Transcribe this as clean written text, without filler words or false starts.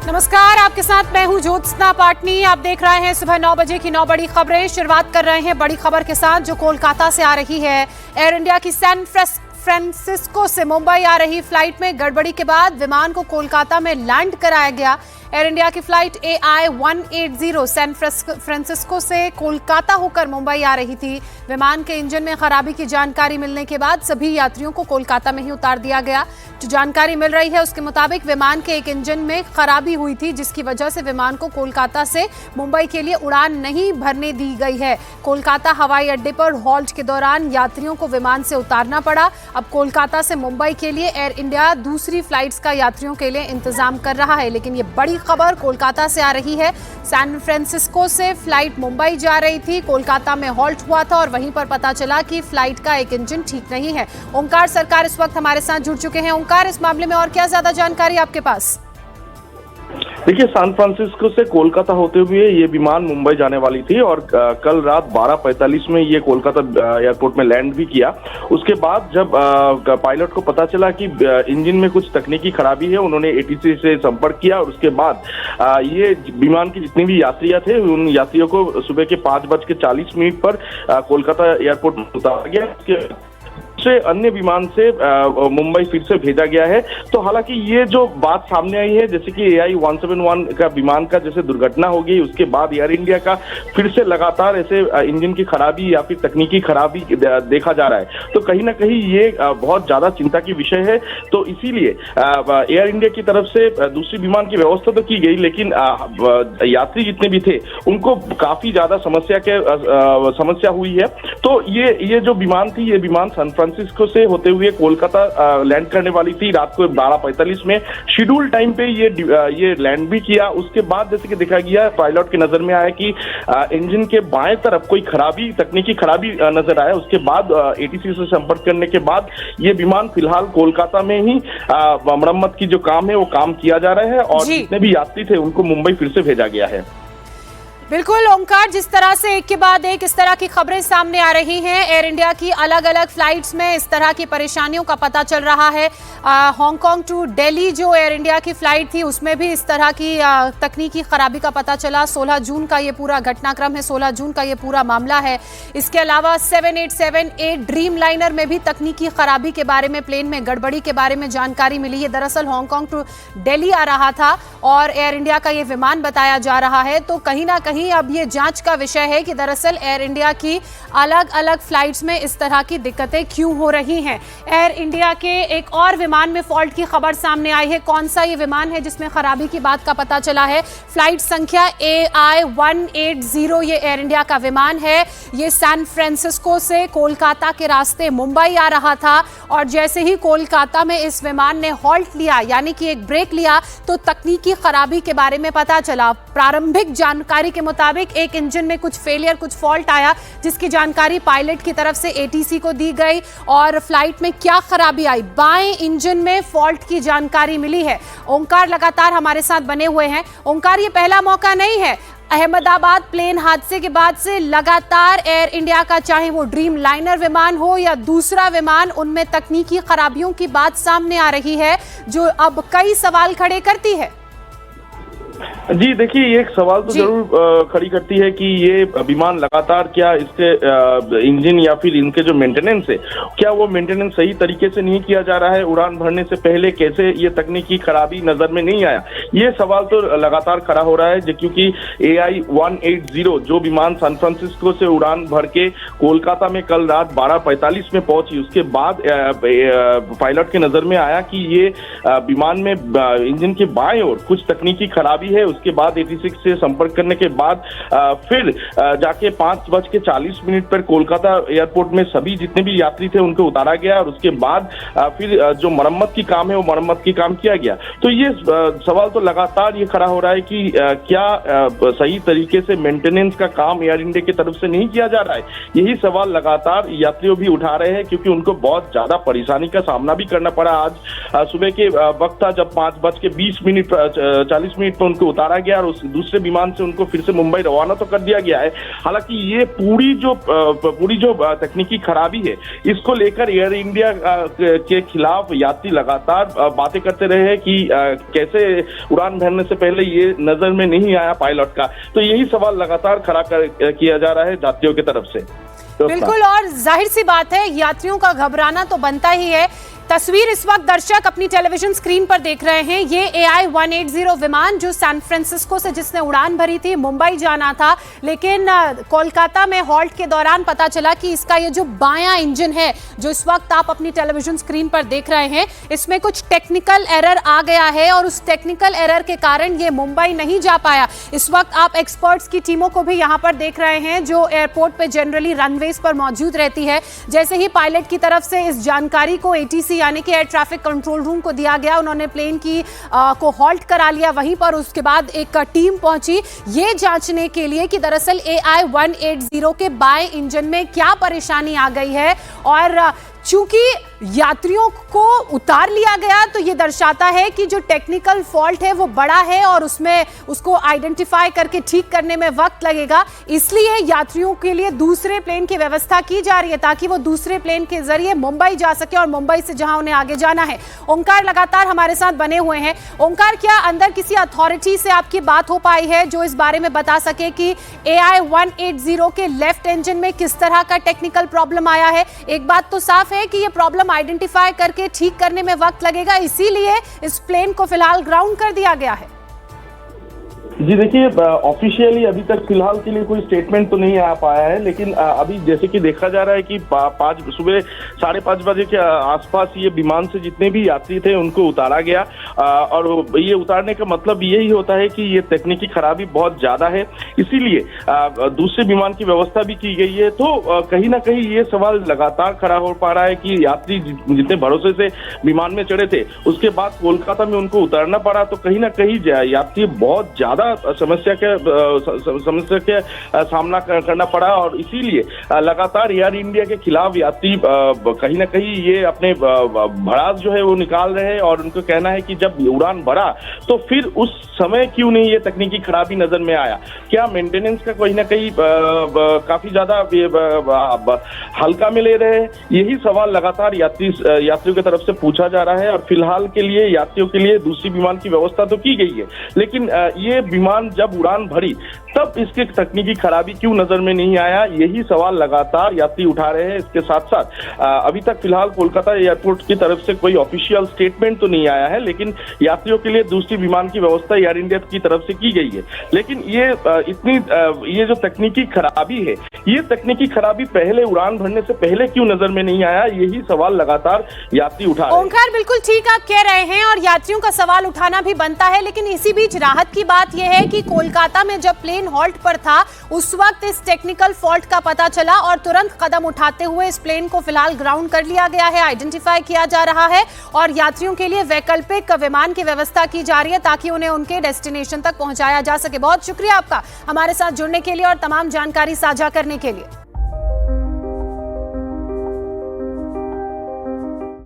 नमस्कार, आपके साथ मैं हूं ज्योत्सना पाटनी। आप देख रहे हैं सुबह 9 बजे की 9 बड़ी खबरें। शुरुआत कर रहे हैं बड़ी खबर के साथ जो कोलकाता से आ रही है। एयर इंडिया की सैन फ्रांसिस्को से मुंबई आ रही फ्लाइट में गड़बड़ी के बाद विमान को कोलकाता में लैंड कराया गया। एयर इंडिया की फ्लाइट AI-180 सैन फ्रांसिस्को से कोलकाता होकर मुंबई आ रही थी। विमान के इंजन में खराबी की जानकारी मिलने के बाद सभी यात्रियों को कोलकाता में ही उतार दिया गया। जो जानकारी मिल रही है उसके मुताबिक विमान के एक इंजन में खराबी हुई थी, जिसकी वजह से विमान को कोलकाता से मुंबई के लिए उड़ान नहीं भरने दी गई है। कोलकाता हवाई अड्डे पर हॉल्ट के दौरान यात्रियों को विमान से उतारना पड़ा। अब कोलकाता से मुंबई के लिए एयर इंडिया दूसरी फ्लाइट्स का यात्रियों के लिए इंतजाम कर रहा है। लेकिन ये बड़ी खबर कोलकाता से आ रही है। सैन फ्रांसिस्को से फ्लाइट मुंबई जा रही थी, कोलकाता में हॉल्ट हुआ था और वहीं पर पता चला कि फ्लाइट का एक इंजन ठीक नहीं है। ओंकार सरकार इस वक्त हमारे साथ जुड़ चुके हैं। ओंकार, इस मामले में और क्या ज्यादा जानकारी आपके पास? देखिए, सैन फ्रांसिस्को से कोलकाता होते हुए ये विमान मुंबई जाने वाली थी और कल रात 12:45 में ये कोलकाता एयरपोर्ट में लैंड भी किया। उसके बाद जब पायलट को पता चला कि इंजन में कुछ तकनीकी खराबी है, उन्होंने ATC से संपर्क किया और उसके बाद ये विमान के जितने भी यात्रियां थे उन यात्रियों को सुबह के 5:40 पर कोलकाता एयरपोर्ट में उतारा गया। से अन्य विमान से मुंबई फिर से भेजा गया है। तो हालांकि ये जो बात सामने आई है, जैसे कि AI-171 का विमान का जैसे दुर्घटना हो गई, उसके बाद एयर इंडिया का फिर से लगातार ऐसे इंजन की खराबी या फिर तकनीकी खराबी देखा जा रहा है। तो कहीं ना कहीं ये बहुत ज्यादा चिंता की विषय है। तो इसीलिए एयर इंडिया की तरफ से दूसरी विमान की व्यवस्था तो की गई, लेकिन यात्री जितने भी थे उनको काफी ज्यादा समस्या हुई है। तो ये जो विमान थी, ये विमान सैन फ्रांसिस्को से होते हुए कोलकाता लैंड करने वाली थी रात को 12:45 में। शेड्यूल टाइम पे ये लैंड भी किया। उसके बाद जैसे कि देखा गया, पायलट की नजर में आया कि इंजन के बाएं तरफ कोई तकनीकी खराबी नजर आया। उसके बाद ATC से संपर्क करने के बाद ये विमान फिलहाल कोलकाता में ही मरम्मत की जो काम है वो काम किया जा रहा है और जितने भी यात्री थे उनको मुंबई फिर से भेजा गया है। बिल्कुल ओंकार, जिस तरह से एक के बाद एक इस तरह की खबरें सामने आ रही हैं, एयर इंडिया की अलग अलग फ्लाइट्स में इस तरह की परेशानियों का पता चल रहा है। हांगकांग टू दिल्ली जो एयर इंडिया की फ्लाइट थी उसमें भी इस तरह की तकनीकी खराबी का पता चला। 16 जून का ये पूरा घटनाक्रम है, 16 जून का ये पूरा मामला है। इसके अलावा 787-8 ड्रीम लाइनर में भी तकनीकी खराबी के बारे में, प्लेन में गड़बड़ी के बारे में जानकारी मिली है। दरअसल हांगकांग टू दिल्ली आ रहा था और एयर इंडिया का ये विमान बताया जा रहा है। तो कहीं ना कहीं अब ये जांच का विषय है कि दरअसल एयर इंडिया की अलग अलग फ्लाइट्स में इस तरह की दिक्कतें क्यों हो रही हैं। एयर इंडिया के एक और विमान में फॉल्ट की खबर सामने आई है। कौन सा ये विमान है जिसमें खराबी की बात का पता चला है? फ्लाइट संख्या AI-180 ये एयर इंडिया का विमान है। ये सैन फ्रांसिस्को से कोलकाता के रास्ते मुंबई आ रहा था और जैसे ही कोलकाता में इस विमान ने हॉल्ट लिया, यानी कि एक ब्रेक लिया, तो तकनीकी खराबी के बारे में पता चला। प्रारंभिक जानकारी के मुताबिक एक इंजन में कुछ फेलियर, कुछ फॉल्ट आया, जिसकी जानकारी पायलट की तरफ से ATC को दी गई। और फ्लाइट में क्या खराबी आई? बाएं इंजन में फॉल्ट की जानकारी मिली है। ओंकार लगातार हमारे साथ बने हुए हैं। ओंकार, ये पहला मौका नहीं है। अहमदाबाद प्लेन हादसे के बाद से लगातार एयर इंडिया का, चाहे वो ड्रीम लाइनर विमान हो या दूसरा विमान, उनमें तकनीकी खराबियों की बात सामने आ रही है जो अब कई सवाल खड़े करती है। जी देखिए, ये एक सवाल तो जरूर खड़ी करती है कि ये विमान लगातार क्या इसके इंजन या फिर इनके जो मेंटेनेंस है, क्या वो मेंटेनेंस सही तरीके से नहीं किया जा रहा है? उड़ान भरने से पहले कैसे ये तकनीकी खराबी नजर में नहीं आया? ये सवाल तो लगातार खड़ा हो रहा है, क्योंकि AI-180 जो विमान सैन फ्रांसिस्को से उड़ान भर के कोलकाता में कल रात 12:45 में पहुंची, उसके बाद पायलट के नजर में आया कि ये विमान में इंजन के बाएं ओर कुछ तकनीकी खराबी है। उसके बाद ATC से संपर्क करने के बाद फिर जाके 5:40 पर कोलकाता एयरपोर्ट में सभी जितने भी यात्री थे उनको उतारा गया और उसके बाद फिर जो मरम्मत की काम है वो मरम्मत की काम किया गया। तो ये सवाल तो लगातार ये खड़ा हो रहा है कि क्या सही तरीके से मेंटेनेंस का काम एयर इंडिया की तरफ से नहीं किया जा रहा है? यही सवाल लगातार यात्रियों भी उठा रहे हैं, क्योंकि उनको बहुत ज्यादा परेशानी का सामना भी करना पड़ा। आज सुबह के वक्त था जब 5:20 40 पर उनको उतारा गया और उस दूसरे विमान से उनको फिर से मुंबई रवाना तो कर दिया गया है। हालांकि ये पूरी जो तकनीकी खराबी है, इसको लेकर एयर इंडिया के खिलाफ यात्री लगातार बातें करते रहे कि कैसे उड़ान भरने से पहले ये नजर में नहीं आया पायलट का। तो यही सवाल लगातार खड़ा किया जा रहा है यात्रियों की तरफ से। बिल्कुल, और जाहिर सी बात है यात्रियों का घबराना तो बनता ही है। तस्वीर इस वक्त दर्शक अपनी टेलीविजन स्क्रीन पर देख रहे हैं। ये AI-180 विमान जो सैन फ्रांसिस्को से जिसने उड़ान भरी थी, मुंबई जाना था, लेकिन कोलकाता में हॉल्ट के दौरान पता चला कि इसका ये जो बायां इंजन है, जो इस वक्त आप अपनी टेलीविजन स्क्रीन पर देख रहे हैं, इसमें कुछ टेक्निकल एरर आ गया है और उस टेक्निकल एरर के कारण ये मुंबई नहीं जा पाया। इस वक्त आप एक्सपर्ट्स की टीमों को भी यहाँ पर देख रहे हैं जो एयरपोर्ट पे जनरली रनवेज पर मौजूद रहती है। जैसे ही पायलट की तरफ से इस जानकारी को ATC यानी कि एयर ट्रैफिक कंट्रोल रूम को दिया गया, उन्होंने प्लेन की को हॉल्ट करा लिया। वहीं पर उसके बाद एक टीम पहुंची ये जांचने के लिए कि दरअसल AI-180 के बाएं इंजन में क्या परेशानी आ गई है, और चूंकि यात्रियों को उतार लिया गया तो ये दर्शाता है कि जो टेक्निकल फॉल्ट है वो बड़ा है और उसमें उसको आइडेंटिफाई करके ठीक करने में वक्त लगेगा। इसलिए यात्रियों के लिए दूसरे प्लेन की व्यवस्था की जा रही है ताकि वो दूसरे प्लेन के जरिए मुंबई जा सके और मुंबई से जहां उन्हें आगे जाना है। ओंकार लगातार हमारे साथ बने हुए हैं। ओंकार, क्या अंदर किसी अथॉरिटी से आपकी बात हो पाई है जो इस बारे में बता सके कि AI-180 के लेफ्ट इंजन में किस तरह का टेक्निकल प्रॉब्लम आया है? एक बात तो साफ है कि ये प्रॉब्लम आइडेंटिफाई करके ठीक करने में वक्त लगेगा, इसीलिए इस प्लेन को फिलहाल ग्राउंड कर दिया गया है। जी देखिए, ऑफिशियली अभी तक फिलहाल के लिए कोई स्टेटमेंट तो नहीं आ पाया है, लेकिन अभी जैसे कि देखा जा रहा है कि सुबह 5:30 बजे के आसपास ये विमान से जितने भी यात्री थे उनको उतारा गया, और ये उतारने का मतलब यही होता है कि ये तकनीकी खराबी बहुत ज्यादा है, इसीलिए दूसरे विमान की व्यवस्था भी की गई है। तो कहीं ना कहीं ये सवाल लगातार खड़ा हो पा रहा है कि यात्री जितने भरोसे से विमान में चढ़े थे उसके बाद कोलकाता में उनको उतारना पड़ा, तो कहीं ना कहीं यात्री बहुत ज्यादा समस्या के सामना करना पड़ा, और इसीलिए लगातार एयर इंडिया के खिलाफ यात्री कहीं ना कहीं ये अपने भड़ास जो है वो निकाल रहे हैं, और उनको कहना है कि जब उड़ान बढ़ा तो फिर उस समय क्यों नहीं ये तकनीकी खराबी नजर में आया, क्या मेंटेनेंस का कहीं ना कहीं काफी ज्यादा हल्का में ले रहे हैं? यही सवाल लगातार यात्रियों की तरफ से पूछा जा रहा है। और फिलहाल के लिए यात्रियों के लिए दूसरी विमान की व्यवस्था तो की गई है, लेकिन ये विमान जब उड़ान भरी तब इसके तकनीकी खराबी क्यों नजर में नहीं आया, यही सवाल लगातार यात्री उठा रहे हैं। इसके साथ साथ अभी तक फिलहाल कोलकाता एयरपोर्ट की तरफ से कोई ऑफिशियल स्टेटमेंट तो नहीं आया है, लेकिन यात्रियों के लिए दूसरी विमान की व्यवस्था एयर इंडिया की तरफ से की गई है। लेकिन ये जो तकनीकी खराबी है, ये तकनीकी खराबी पहले उड़ान भरने से पहले क्यों नजर में नहीं आया, यही सवाल लगातार यात्री उठा रहे हैं। ओंकार, बिल्कुल ठीक आप कह रहे हैं और यात्रियों का सवाल उठाना भी बनता है, लेकिन इसी बीच राहत की बात यह है कि कोलकाता में जब प्लेन हॉल्ट पर था उस वक्त इस टेक्निकल फॉल्ट का पता चला और तुरंत कदम उठाते हुए इस प्लेन को फिलहाल ग्राउंड कर लिया गया है, आइडेंटिफाई किया जा रहा है और यात्रियों के लिए वैकल्पिक विमान की व्यवस्था की जा रही है ताकि उन्हें उनके डेस्टिनेशन तक पहुंचाया जा सके। बहुत शुक्रिया आपका हमारे साथ जुड़ने के लिए और तमाम जानकारी साझा करने के लिए।